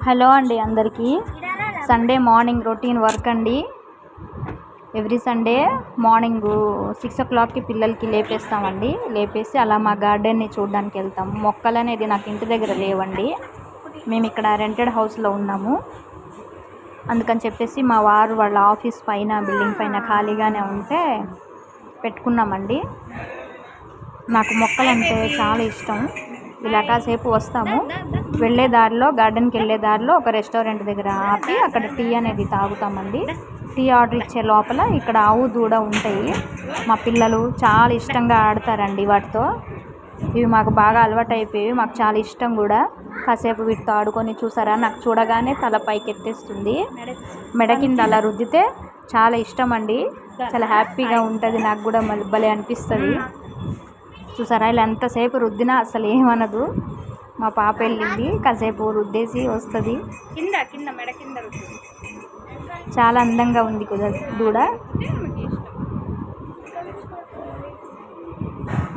Hello అండి అందరికీ. Sunday morning routine work అండి. ఎవ్రీ సండే మార్నింగ్ 6 o'clockకి పిల్లలకి లేపేస్తామండి. లేపేసి అలా మా గార్డెన్ని చూడడానికి వెళ్తాము. మొక్కలు అనేది నాకు ఇంటి దగ్గర లేవండి. మేము ఇక్కడ రెంటెడ్ హౌస్లో ఉన్నాము. అందుకని చెప్పేసి మా వారు వాళ్ళ ఆఫీస్ పైన బిల్డింగ్ పైన ఖాళీగానే ఉంటే పెట్టుకున్నామండి. నాకు మొక్కలంటే చాలా ఇష్టం. ఇలా కాసేపు వస్తాము, వెళ్ళే దారిలో గార్డెన్కి వెళ్ళే దారిలో ఒక రెస్టారెంట్ దగ్గర ఆపి అక్కడ టీ అనేది తాగుతామండి. టీ ఆర్డర్ ఇచ్చే లోపల ఇక్కడ ఆవు దూడ ఉంటాయి. మా పిల్లలు చాలా ఇష్టంగా ఆడతారండి వాటితో. ఇవి మాకు బాగా అలవాటు అయిపోయి మాకు చాలా ఇష్టం కూడా. కాసేపు వీటితో ఆడుకొని చూసారా, నాకు చూడగానే తల పైకి ఎత్తేస్తుంది. మెడ కింద అలా రుద్దితే చాలా ఇష్టం అండి. చాలా హ్యాపీగా ఉంటుంది. నాకు కూడా భలే అనిపిస్తుంది. చూసారా, ఇలా ఎంతసేపు రుద్దినా అసలు ఏమనదు. మా పాప వెళ్ళింది, కాసేపు రుద్దేసి వస్తుంది. కింద మెడ కింద రుద్ది. చాలా అందంగా ఉంది కదా దూడ.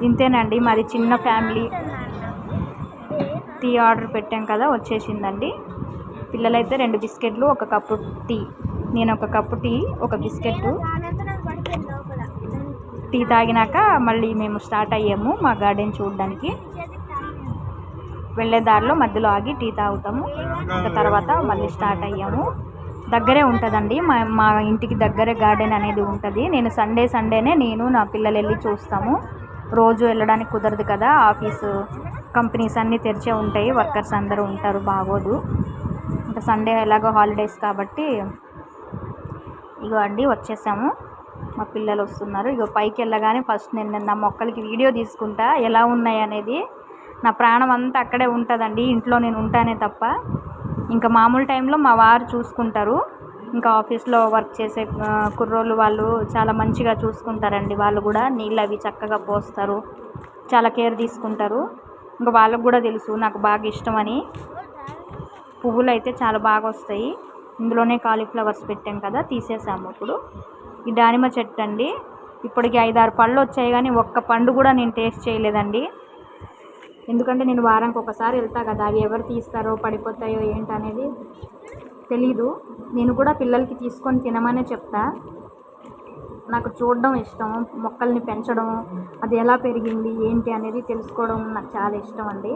ఇంతేనండి మాది చిన్న ఫ్యామిలీ. టీ ఆర్డర్ పెట్టాం కదా, వచ్చేసిందండి. పిల్లలైతే 2 బిస్కెట్లు, 1 కప్పు టీ. నేను 1 కప్పు టీ, 1 బిస్కెట్. టీ తాగినాక మళ్ళీ మేము స్టార్ట్ అయ్యాము మా గార్డెన్ చూడడానికి. వెళ్ళే దారిలో మధ్యలో ఆగి టీ తాగుతాము. ఇంకా తర్వాత మళ్ళీ స్టార్ట్ అయ్యాము. దగ్గరే ఉంటుందండి, మా ఇంటికి దగ్గరే గార్డెన్ అనేది ఉంటుంది. నేను సండేనే నేను నా పిల్లలు వెళ్ళి చూస్తాము. రోజు వెళ్ళడానికి కుదరదు కదా, ఆఫీసు కంపెనీస్ అన్నీ తెరిచే ఉంటాయి, వర్కర్స్ అందరూ ఉంటారు, బాగోదు. ఇంకా సండే ఎలాగో హాలిడేస్ కాబట్టి ఇగో అండి వచ్చేసాము. మా పిల్లలు వస్తున్నారు. ఇగో పైకి వెళ్ళగానే ఫస్ట్ నేను నా మొక్కలకి వీడియో తీసుకుంటా ఎలా ఉన్నాయి అనేది. నా ప్రాణం అంతా అక్కడే ఉంటుందండి, ఇంట్లో నేను ఉంటానే తప్ప. ఇంకా మామూలు టైంలో మా వారు చూసుకుంటారు. ఇంకా ఆఫీస్లో వర్క్ చేసే కుర్రోళ్ళు వాళ్ళు చాలా మంచిగా చూసుకుంటారండి. వాళ్ళు కూడా నీళ్ళు అవి చక్కగా పోస్తారు, చాలా కేర్ తీసుకుంటారు. ఇంకా వాళ్ళకు కూడా తెలుసు నాకు బాగా ఇష్టమని. పువ్వులు అయితే చాలా బాగా వస్తాయి. ఇందులోనే కాలీఫ్లవర్స్ పెట్టాం కదా, తీసేసాము. ఇప్పుడు ఈ దానిమ్మ చెట్టు అండి, ఇప్పటికి 5-6 పళ్ళు వచ్చాయి, కానీ ఒక్క పండు కూడా నేను టేస్ట్ చేయలేదండి. ఎందుకంటే నేను వారానికి ఒకసారి వెళ్తా కదా, అవి ఎవరు తీస్తారో పడిపోతాయో ఏంటనేది తెలీదు. నేను కూడా పిల్లలకి తీసుకొని తినమనే చెప్తా. నాకు చూడడం ఇష్టం, మొక్కల్ని పెంచడం, అది ఎలా పెరిగింది ఏంటి అనేది తెలుసుకోవడం నాకు చాలా ఇష్టం అండి.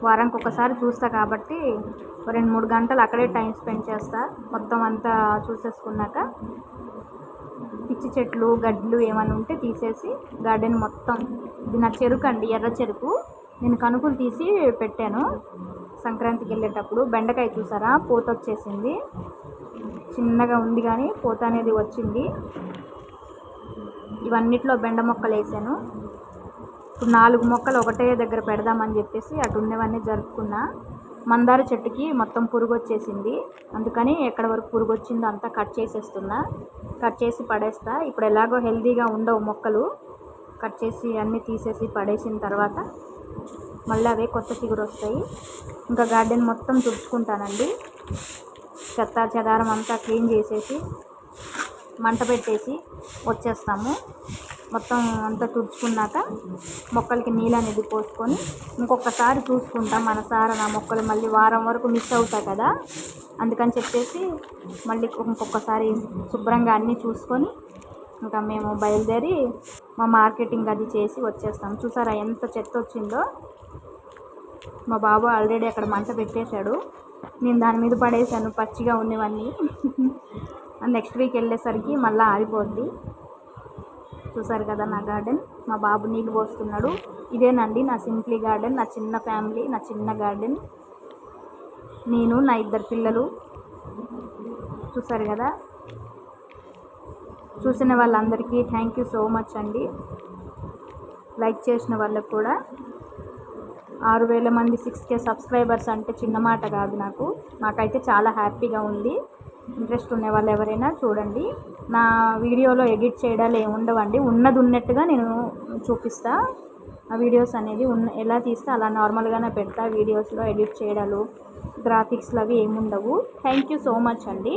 వారానికి ఒకసారి చూస్తా కాబట్టి 2-3 గంటలు అక్కడే టైం స్పెండ్ చేస్తా. మొత్తం అంతా చూసేసుకున్నాక పిచ్చి చెట్లు గడ్లు ఏమైనా ఉంటే తీసేసి గార్డెన్ మొత్తం. ఇది నా చెరుకు అండి, ఎర్ర చెరుకు. నేను కనుకులు తీసి పెట్టాను సంక్రాంతికి వెళ్ళేటప్పుడు. బెండకాయ చూసారా, పూత వచ్చేసింది. చిన్నగా ఉంది కానీ పూత అనేది వచ్చింది. ఇవన్నిట్లో బెండ మొక్కలు వేసాను. ఇప్పుడు 4 మొక్కలు ఒకటే దగ్గర పెడదామని చెప్పేసి అటు ఉన్నవన్నీ జరుపుకున్నా. మందార చెట్టుకి మొత్తం పురుగు వచ్చేసింది, అందుకని ఎక్కడ వరకు పురుగు వచ్చిందో అంతా కట్ చేసేస్తున్నా. కట్ చేసి పడేస్తా. ఇప్పుడు ఎలాగో హెల్తీగా ఉండవు మొక్కలు, కట్ చేసి అన్నీ తీసేసి పడేసిన తర్వాత మళ్ళీ అవే కొత్త చిగురు వస్తాయి. ఇంకా గార్డెన్ మొత్తం తుడుచుకుంటానండి. చెత్త చెదారం అంతా క్లీన్ చేసేసి మంట పెట్టేసి వచ్చేస్తాము. మొత్తం అంతా తుడుచుకున్నాక మొక్కలకి నీళ్ళు అనేది పోసుకొని ఇంకొకసారి చూసుకుంటాం. మనసారా నా మొక్కలు మళ్ళీ వారం వరకు మిస్ అవుతాయి కదా, అందుకని చెప్పేసి మళ్ళీ ఇంకొకసారి శుభ్రంగా అన్నీ చూసుకొని ఇంకా మేము బయలుదేరి మా మార్కెటింగ్ అది చేసి వచ్చేస్తాం. చూసారా ఎంత చెత్త వచ్చిందో. మా బాబు ఆల్రెడీ అక్కడ మంట పెట్టేశాడు, నేను దాని మీద పడేసాను పచ్చిగా ఉన్నవన్నీ. నెక్స్ట్ వీక్ వెళ్ళేసరికి మళ్ళీ ఆరిపోద్ది. చూసారు కదా నా గార్డెన్. మా బాబు నీళ్ళు పోస్తున్నాడు. ఇదేనండి నా సింప్లీ గార్డెన్, నా చిన్న ఫ్యామిలీ, నా చిన్న గార్డెన్. నేను నా 2 పిల్లలు. చూసారు కదా. చూసిన వాళ్ళందరికీ థ్యాంక్ యూ సో మచ్ అండి. లైక్ చేసిన వాళ్ళకు కూడా. 6,000 మంది 6K సబ్స్క్రైబర్స్ అంటే చిన్న మాట కాదు నాకైతే చాలా హ్యాపీగా ఉంది. ఇంట్రెస్ట్ ఉన్న వాళ్ళు ఎవరైనా చూడండి. నా వీడియోలో ఎడిట్ చేయడాలు ఏముండవండి, ఉన్నది ఉన్నట్టుగా నేను చూపిస్తా. ఆ వీడియోస్ అనేది ఎలా తీస్తే అలా నార్మల్గానే పెడతా. వీడియోస్లో ఎడిట్ చేయడాలు గ్రాఫిక్స్లు అవి ఏముండవు. థ్యాంక్ యూ సో మచ్ అండి.